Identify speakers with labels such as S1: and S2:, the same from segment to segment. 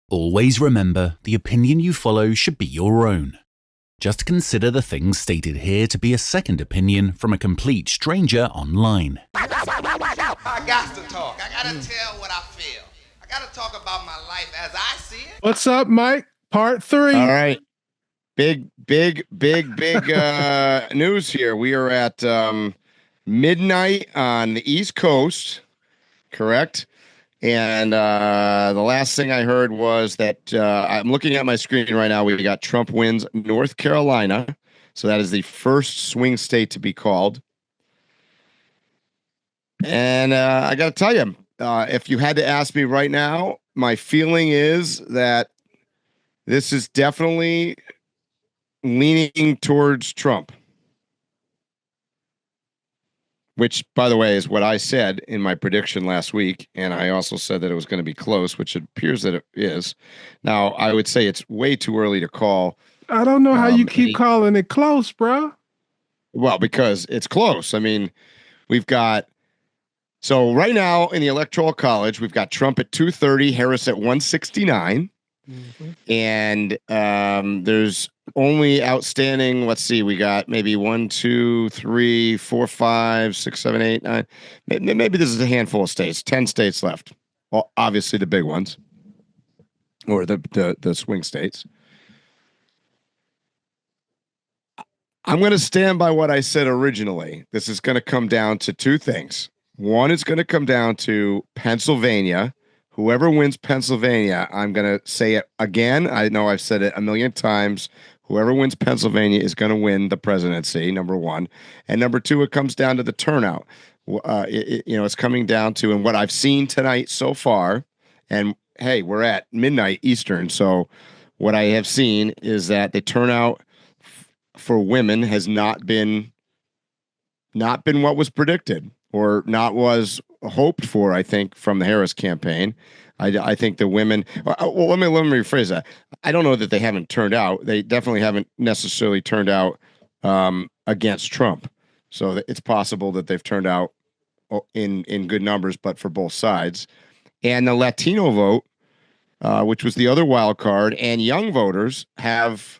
S1: Always remember, the opinion you follow should be your own. Just consider the things stated here to be a second opinion from a complete stranger online.
S2: I got to talk. I got to tell what I feel. I got to talk about my life as I see it.
S3: What's up, Mike? Part 3.
S4: All right. Big news here. We are at midnight on the East Coast, correct? And the last thing I heard was that I'm looking at my screen right now. We got Trump wins North Carolina. So that is the first swing state to be called. And I got to tell you, if you had to ask me right now, my feeling is that this is definitely leaning towards Trump. Which, by the way, is what I said in my prediction last week. And I also said that it was going to be close, which it appears that it is. Now, I would say it's way too early to call.
S3: I don't know how you keep calling it close, bro.
S4: Well, because it's close. I mean, we've got... So right now in the Electoral College, we've got Trump at 230, Harris at 169. Mm-hmm. And there's only outstanding, let's see, we got maybe 1, 2, 3, 4, 5, 6, 7, 8, 9. Maybe this is a handful of states, 10 states left. Well, obviously the big ones, or the swing states. I'm going to stand by what I said originally. This is going to come down to two things. One is going to come down to Pennsylvania. Whoever wins Pennsylvania, I'm going to say it again. I know I've said it a million times. Whoever wins Pennsylvania is going to win the presidency, number one. And number two, it comes down to the turnout. It's coming down to, and what I've seen tonight so far, and hey, we're at midnight Eastern. So what I have seen is that the turnout for women has not been what was predicted, or not was hoped for, I think, from the Harris campaign. I think the women... Well, let me rephrase that. I don't know that they haven't turned out. They definitely haven't necessarily turned out against Trump. So it's possible that they've turned out in good numbers, but for both sides. And the Latino vote, which was the other wild card, and young voters have,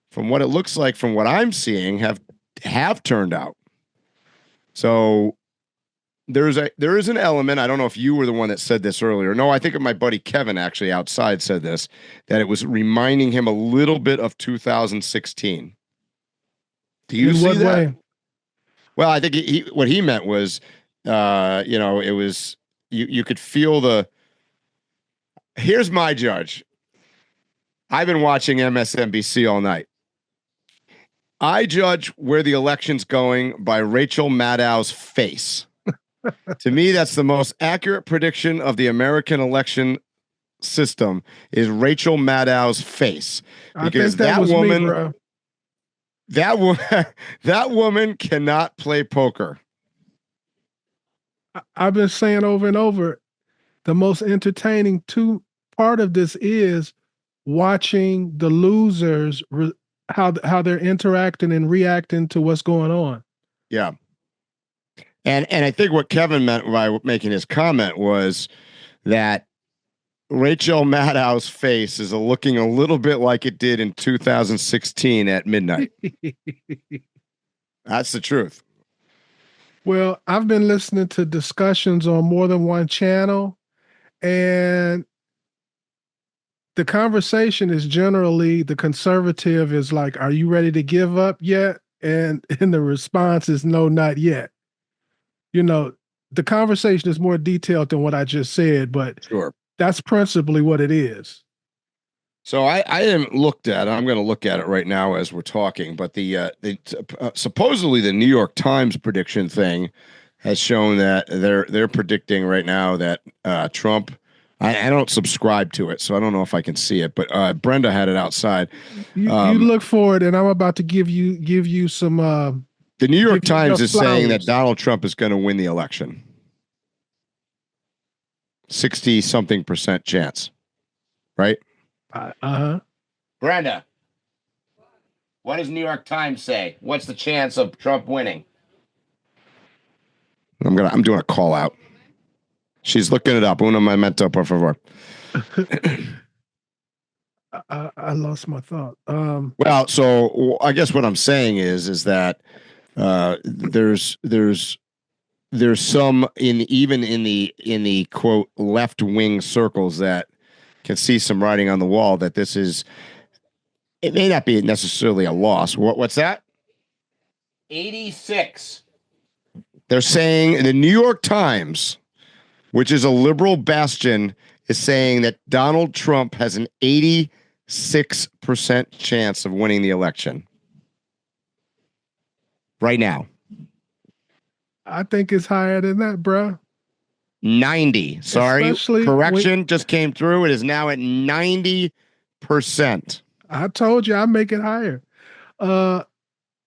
S4: from what it looks like, from what I'm seeing, have turned out. So... There is an element. I don't know if you were the one that said this earlier. No, I think my buddy Kevin actually outside said this, that it was reminding him a little bit of 2016. Do you see that? Way? Well, I think what he meant was, it was you could feel the. Here's my judge. I've been watching MSNBC all night. I judge where the election's going by Rachel Maddow's face. To me, that's the most accurate prediction of the American election system is Rachel Maddow's face. Because that woman, that woman cannot play poker.
S3: I've been saying over and over, the most entertaining part of this is watching the losers, how they're interacting and reacting to what's going on.
S4: Yeah. And I think what Kevin meant by making his comment was that Rachel Maddow's face is looking a little bit like it did in 2016 at midnight. That's the truth.
S3: Well, I've been listening to discussions on more than one channel, and the conversation is generally, the conservative is like, are you ready to give up yet? And the response is no, not yet. The conversation is more detailed than what I just said, but
S4: sure,
S3: that's principally what it is.
S4: So I haven't looked at it. I'm going to look at it right now as we're talking. But supposedly the New York Times prediction thing has shown that they're predicting right now that Trump. I don't subscribe to it, so I don't know if I can see it. But Brenda had it outside.
S3: You look for it, and I'm about to give you some.
S4: The New York Times is saying that Donald Trump is going to win the election. 60-something% chance. Right?
S3: Uh-huh.
S4: Brenda, what does New York Times say? What's the chance of Trump winning? I'm doing a call out. She's looking it up. Uno momento, por favor.
S3: I lost my thought.
S4: Well, so I guess what I'm saying is that there's some even in the quote left wing circles that can see some writing on the wall that this is, it may not be necessarily a loss. What's that? 86. They're saying in the New York Times, which is a liberal bastion, is saying that Donald Trump has an 86% chance of winning the election right now.
S3: I think it's higher than that, bro.
S4: 90. Sorry.
S3: Especially
S4: Correction just came through. It is now at 90%.
S3: I told you I'd make it higher.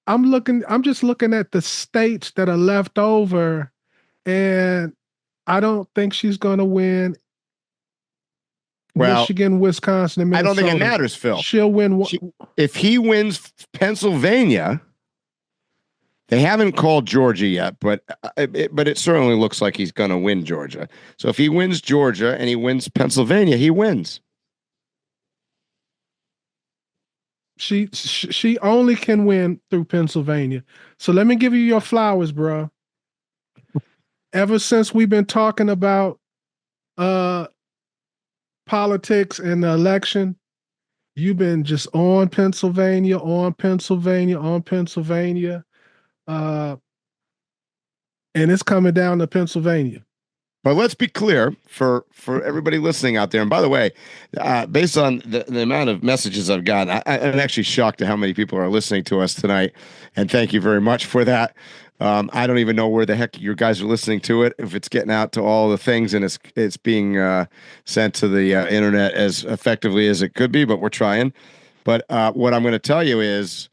S3: I'm just looking at the states that are left over, and I don't think she's gonna win.
S4: Well,
S3: Michigan, Wisconsin, and Minnesota.
S4: I don't think it matters, Phil.
S3: She'll win.
S4: If he wins Pennsylvania, they haven't called Georgia yet, but it certainly looks like he's going to win Georgia. So if he wins Georgia and he wins Pennsylvania, he wins.
S3: She only can win through Pennsylvania. So let me give you your flowers, bro. Ever since we've been talking about politics and the election, you've been just on Pennsylvania, on Pennsylvania, on Pennsylvania. And it's coming down to Pennsylvania.
S4: But let's be clear for everybody listening out there. And by the way, based on the amount of messages I've gotten, I'm actually shocked at how many people are listening to us tonight. And thank you very much for that. I don't even know where the heck you guys are listening to it, if it's getting out to all the things and it's being sent to the internet as effectively as it could be, but we're trying. But what I'm going to tell you is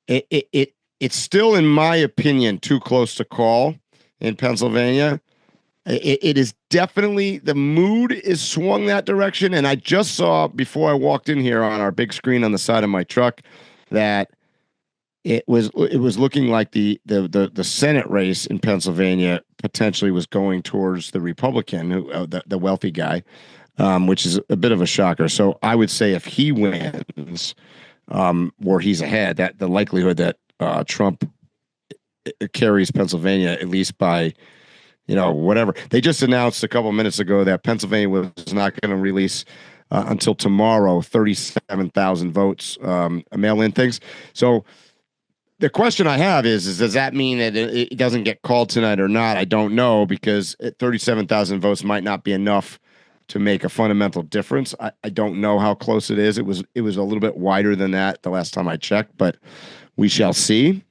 S4: it's still, in my opinion, too close to call in Pennsylvania. It is definitely, the mood is swung that direction. And I just saw before I walked in here on our big screen on the side of my truck that it was looking like the Senate race in Pennsylvania potentially was going towards the Republican, the wealthy guy, which is a bit of a shocker. So I would say if he wins, where he's ahead, that the likelihood that Trump carries Pennsylvania at least by, whatever. They just announced a couple minutes ago that Pennsylvania was not going to release until tomorrow 37,000 votes, mail-in things. So the question I have is does that mean that it doesn't get called tonight or not? I don't know, because 37,000 votes might not be enough to make a fundamental difference. I don't know how close it is. It was a little bit wider than that the last time I checked, but we shall see.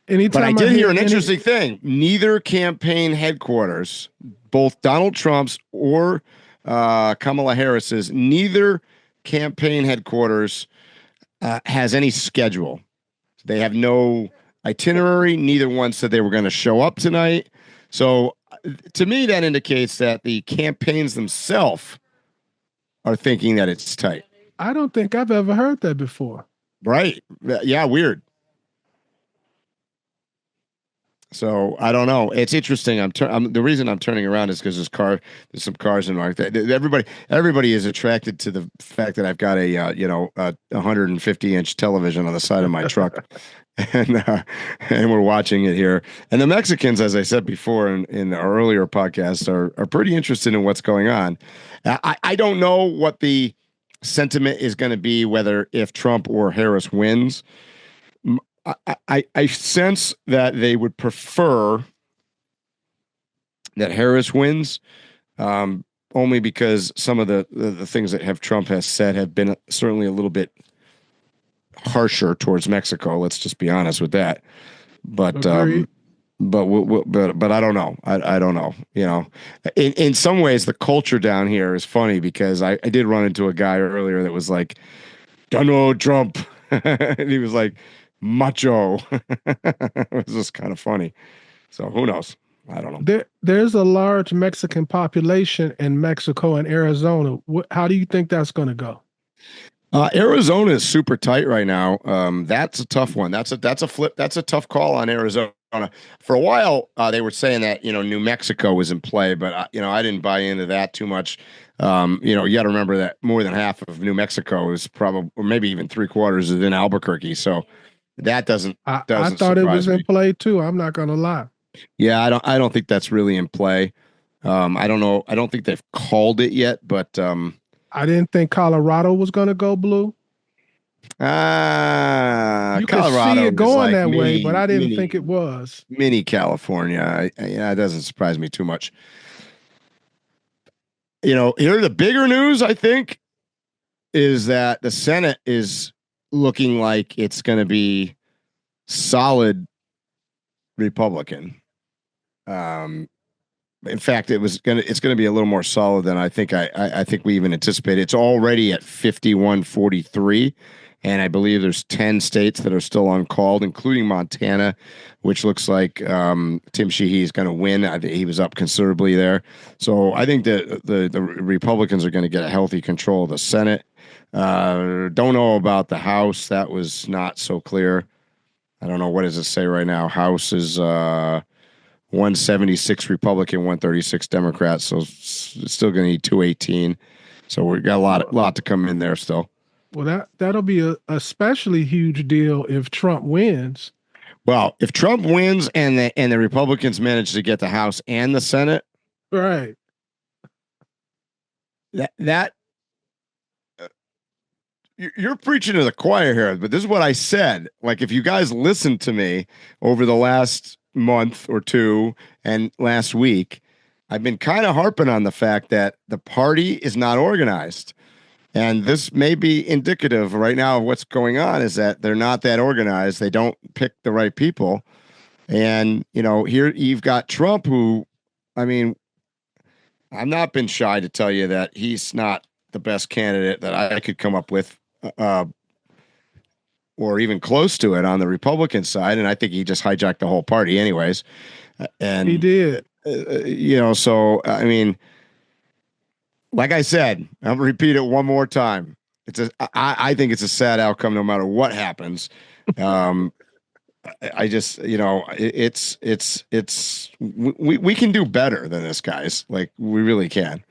S4: But I did hear an interesting thing. Neither campaign headquarters, both Donald Trump's or Kamala Harris's, neither campaign headquarters has any schedule. They have no itinerary. Neither one said they were going to show up tonight. So to me, that indicates that the campaigns themselves are thinking that it's tight.
S3: I don't think I've ever heard that before.
S4: Right. Yeah, weird. So I don't know. It's interesting. The reason I'm turning around is because there's some cars in the market. Everybody is attracted to the fact that I've got a 150-inch television on the side of my truck, and we're watching it here. And the Mexicans, as I said before in our earlier podcast, are pretty interested in what's going on. I don't know what the sentiment is going to be, whether if Trump or Harris wins. I sense that they would prefer that Harris wins, only because some of the things that Trump has said have been certainly a little bit harsher towards Mexico. Let's just be honest with that. But I don't know. I don't know. In some ways, the culture down here is funny, because I did run into a guy earlier that was like, Donald Trump, and he was like, macho. It was just kind of funny. So who knows? I don't know.
S3: There's a large Mexican population in Mexico and Arizona. How do you think that's going to go?
S4: Arizona is super tight right now. That's a tough one. That's a flip. That's a tough call on Arizona. For a while, they were saying that New Mexico was in play, but I didn't buy into that too much. You got to remember that more than half of New Mexico is probably, or maybe even three-quarters, is in Albuquerque. So that doesn't
S3: I
S4: doesn't
S3: thought it
S4: surprise
S3: was in
S4: me.
S3: play too. I'm not gonna lie.
S4: Yeah, I don't think that's really in play. I don't know. I don't think they've called it yet, but
S3: I didn't think Colorado was gonna go blue. You could see
S4: Colorado
S3: it
S4: is
S3: going
S4: like
S3: that way, but
S4: mini,
S3: I didn't think
S4: mini,
S3: it was.
S4: mini California. Yeah, it doesn't surprise me too much. Here the bigger news, I think, is that the Senate is looking like it's going to be solid Republican. Um, in fact, it's gonna be a little more solid than I think we even anticipated. It's already at 51-43, and I believe there's 10 states that are still uncalled, including Montana, which looks like Tim Sheehy is going to win. I think he was up considerably there, so I think that the Republicans are going to get a healthy control of the Senate. Don't know about the House. That was not so clear. I don't know, what does it say right now. House is 176 Republican, 136 Democrat. So it's still going to need 218. So we got a lot to come in there still.
S3: Well, that'll be a especially huge deal if Trump wins.
S4: Well, if Trump wins and the Republicans manage to get the House and the Senate,
S3: Right.
S4: that you're preaching to the choir here, but this is what I said. Like, if you guys listened to me over the last month or two and last week, I've been kind of harping on the fact that the party is not organized. And this may be indicative right now of what's going on, is that they're not that organized. They don't pick the right people. And, here you've got Trump, who, I mean, I've not been shy to tell you that he's not the best candidate that I could come up with, or even close to it on the Republican side. And I think he just hijacked the whole party anyways. And
S3: He did.
S4: So, I mean, like I said, I'll repeat it one more time. I think it's a sad outcome no matter what happens. I just, we can do better than this, guys. Like, we really can.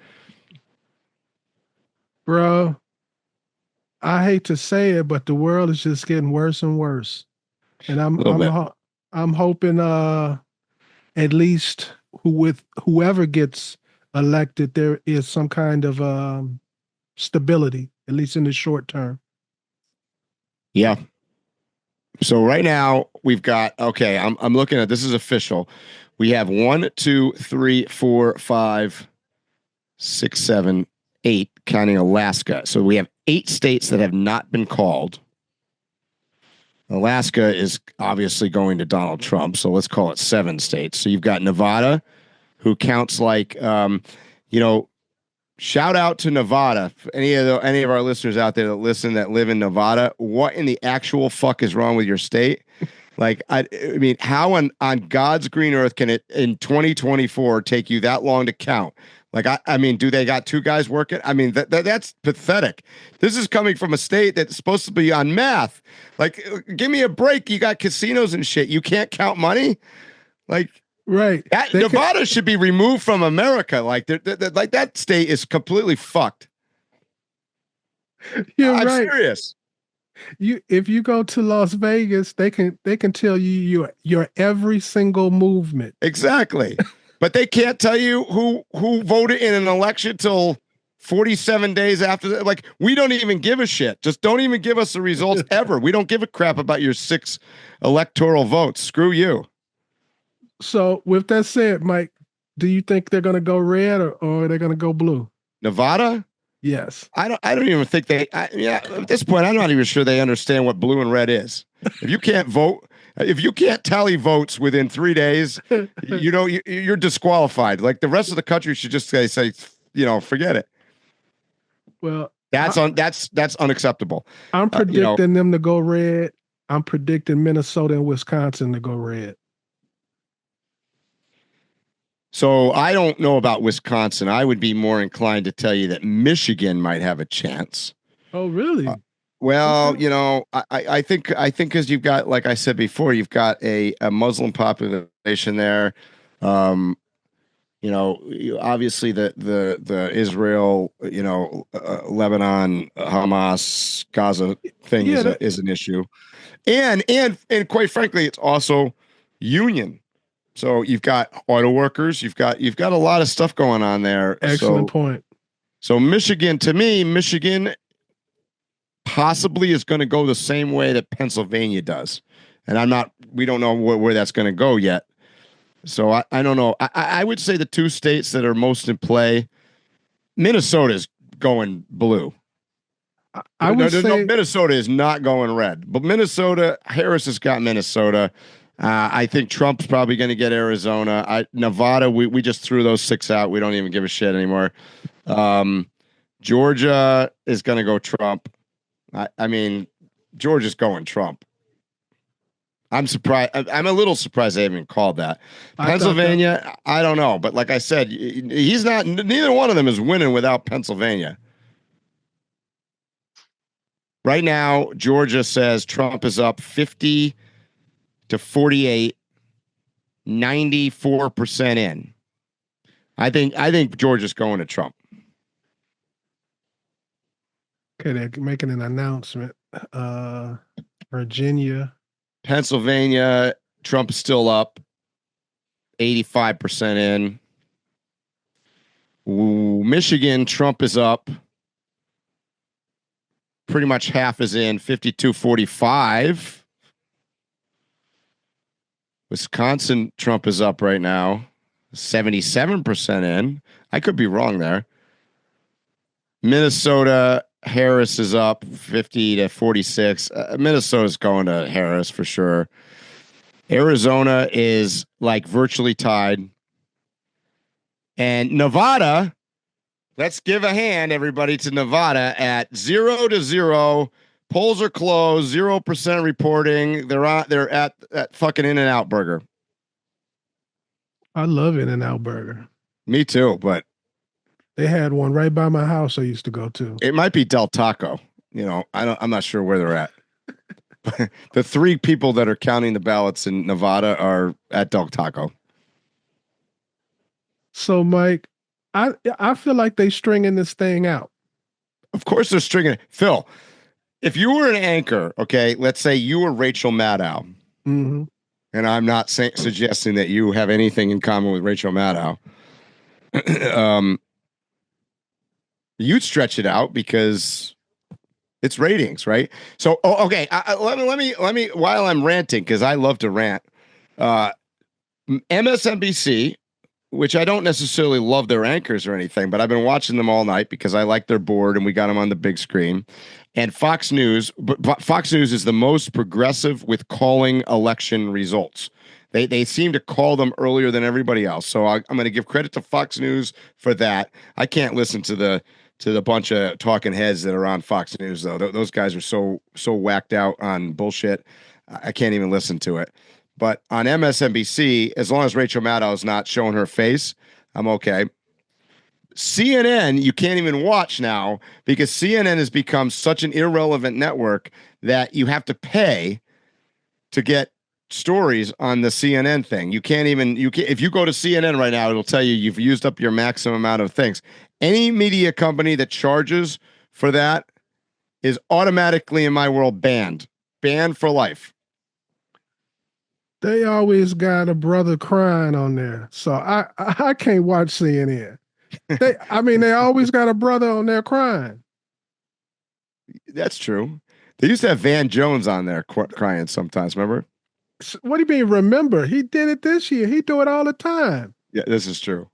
S3: Bro, I hate to say it, but the world is just getting worse and worse. And
S4: A little bit.
S3: I'm hoping at least with whoever gets elected, there is some kind of stability, at least in the short term.
S4: Yeah. So right now we've got, okay, I'm looking at, this is official. We have 1, 2, 3, 4, 5, 6, 7, 8, counting Alaska. So we have 8 states that have not been called. Alaska is obviously going to Donald Trump, so let's call it 7 states. So you've got Nevada, who counts like, shout out to Nevada. Any of our listeners out there that live in Nevada, what in the actual fuck is wrong with your state? Like, I mean, how on God's green earth can it in 2024 take you that long to count? Like, I mean, do they got 2 guys working? I mean, that's pathetic. This is coming from a state that's supposed to be on math. Like, give me a break. You got casinos and shit. You can't count money. Like,
S3: right.
S4: Nevada should be removed from America. Like, like that state is completely fucked. I'm
S3: right.
S4: serious.
S3: If you go to Las Vegas, they can tell you your every single movement.
S4: Exactly. But they can't tell you who voted in an election till 47 days after that. Like, we don't even give a shit. Just don't even give us the results ever. We don't give a crap about your 6 electoral votes. Screw you.
S3: So with that said, Mike, do you think they're going to go red or they're going to go blue?
S4: Nevada?
S3: Yes.
S4: I don't even think at this point, I'm not even sure they understand what blue and red is. If you can't vote, if you can't tally votes within 3 days, you're disqualified. Like, the rest of the country should just say, forget it.
S3: Well,
S4: that's unacceptable.
S3: I'm predicting them to go red. I'm predicting Minnesota and Wisconsin to go red.
S4: So I don't know about Wisconsin. I would be more inclined to tell you that Michigan might have a chance.
S3: Oh, really?
S4: Well,
S3: Okay.
S4: I think because you've got, like I said before, you've got a Muslim population there. Um, obviously the Israel, Lebanon, Hamas, Gaza thing
S3: Yeah,
S4: is an issue, and quite frankly, it's also union. So you've got auto workers, you've got a lot of stuff going on there.
S3: excellent point.
S4: So Michigan, to me, Michigan possibly is going to go the same way that Pennsylvania does, and we don't know where that's going to go yet. So I don't know. I would say the two states that are most in play, Minnesota's going blue.
S3: I would
S4: No,
S3: say
S4: Minnesota is not going red. But Minnesota, Harris has got Minnesota. I think Trump's probably going to get Arizona. Nevada, we just threw those six out. We don't even give a shit anymore. Georgia is going to go Trump. I mean, Georgia's going Trump. I'm surprised. I'm a little surprised they haven't called that.
S3: I thought that.
S4: Pennsylvania, I don't know, but like I said, he's not. Neither one of them is winning without Pennsylvania. Right now, Georgia says Trump is up 50 to 48, 94% in. I think Georgia's going to Trump.
S3: Okay, they're making an announcement. Virginia.
S4: Pennsylvania, Trump's still up 85% in. Ooh, Michigan, Trump is up. Pretty much half is in, 52-45. Wisconsin, Trump is up right now, 77% in. I could be wrong there. Minnesota, Harris is up 50-46. Minnesota's going to Harris for sure. Arizona is like virtually tied. And Nevada, let's give a hand, everybody, to Nevada at 0-0. Polls are closed, 0% reporting. They're at fucking In-N-Out Burger.
S3: I love In-N-Out Burger.
S4: Me too, but
S3: they had one right by my house I used to go to.
S4: It might be Del Taco. I'm not sure where they're at. The three people that are counting the ballots in Nevada are at Del Taco.
S3: So, Mike, I feel like they stringing this thing out.
S4: Of course they're stringing it. Phil, if you were an anchor, okay, let's say you were Rachel Maddow,
S3: mm-hmm.
S4: and I'm not suggesting that you have anything in common with Rachel Maddow, you'd stretch it out because it's ratings, right? So, okay, let me while I'm ranting, because I love to rant. MSNBC, which I don't necessarily love their anchors or anything, but I've been watching them all night because I like their board and we got them on the big screen. And Fox News, but Fox News is the most progressive with calling election results. They seem to call them earlier than everybody else. So I'm going to give credit to Fox News for that. I can't listen to the bunch of talking heads that are on Fox News, though. Those guys are so whacked out on bullshit. I can't even listen to it. But on MSNBC, as long as Rachel Maddow is not showing her face, I'm okay. CNN, you can't even watch now because CNN has become such an irrelevant network that you have to pay to get stories on the CNN thing. If you go to CNN right now, it'll tell you you've used up your maximum amount of things. Any media company that charges for that is automatically, in my world, banned for life.
S3: They always got a brother crying on there, so I can't watch CNN. They always got a brother on there crying.
S4: That's true. They used to have Van Jones on there crying sometimes. Remember?
S3: What do you mean? Remember? He did it this year. He do it all the time.
S4: Yeah, this is true.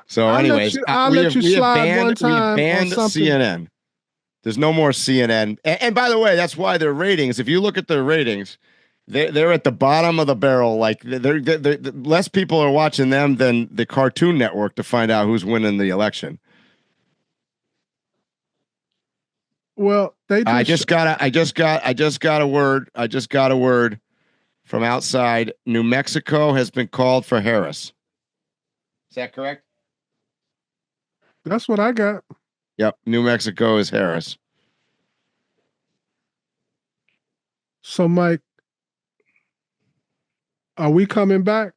S4: So,
S3: I'll
S4: anyways,
S3: let you slide one time
S4: we have banned CNN. There's no more CNN. And by the way, that's why their ratings. If you look at their ratings, they're at the bottom of the barrel. Like they're less people are watching them than the Cartoon Network to find out who's winning the election.
S3: Well,
S4: I just got a word from outside. New Mexico has been called for Harris. Is that correct?
S3: That's what I got.
S4: Yep, New Mexico is Harris.
S3: So, Mike, are we coming back?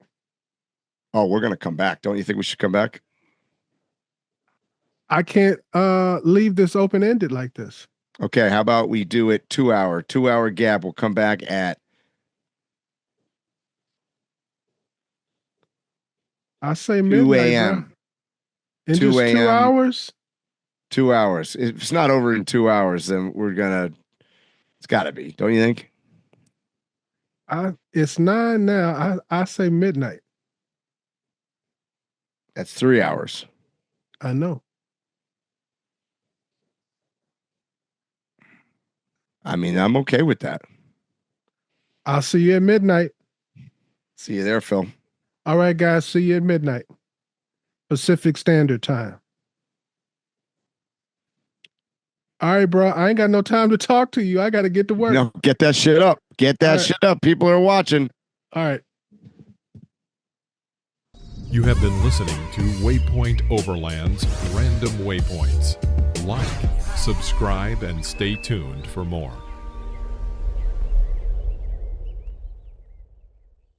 S4: Oh, we're gonna come back. Don't you think we should come back?
S3: I can't leave this open-ended like this.
S4: Okay, how about we do it 2 hour gap? We'll come back at
S3: I say
S4: 2
S3: midnight, bro.
S4: a.m.
S3: In
S4: 2
S3: just 2
S4: a.m.
S3: hours?
S4: 2 hours. If it's not over in 2 hours, then it's gotta be, don't you think?
S3: It's 9 now. I say midnight.
S4: That's 3 hours.
S3: I know.
S4: I mean, I'm okay with that.
S3: I'll see you at midnight.
S4: See you there, Phil.
S3: All right, guys. See you at midnight. Pacific Standard Time. All right, bro. I ain't got no time to talk to you. I got to get to work.
S4: No, get that shit up. Get that
S3: right.
S4: shit up. People are watching.
S3: All right.
S5: You have been listening to Waypoint Overland's Random Waypoints. Like, subscribe, and stay tuned for more.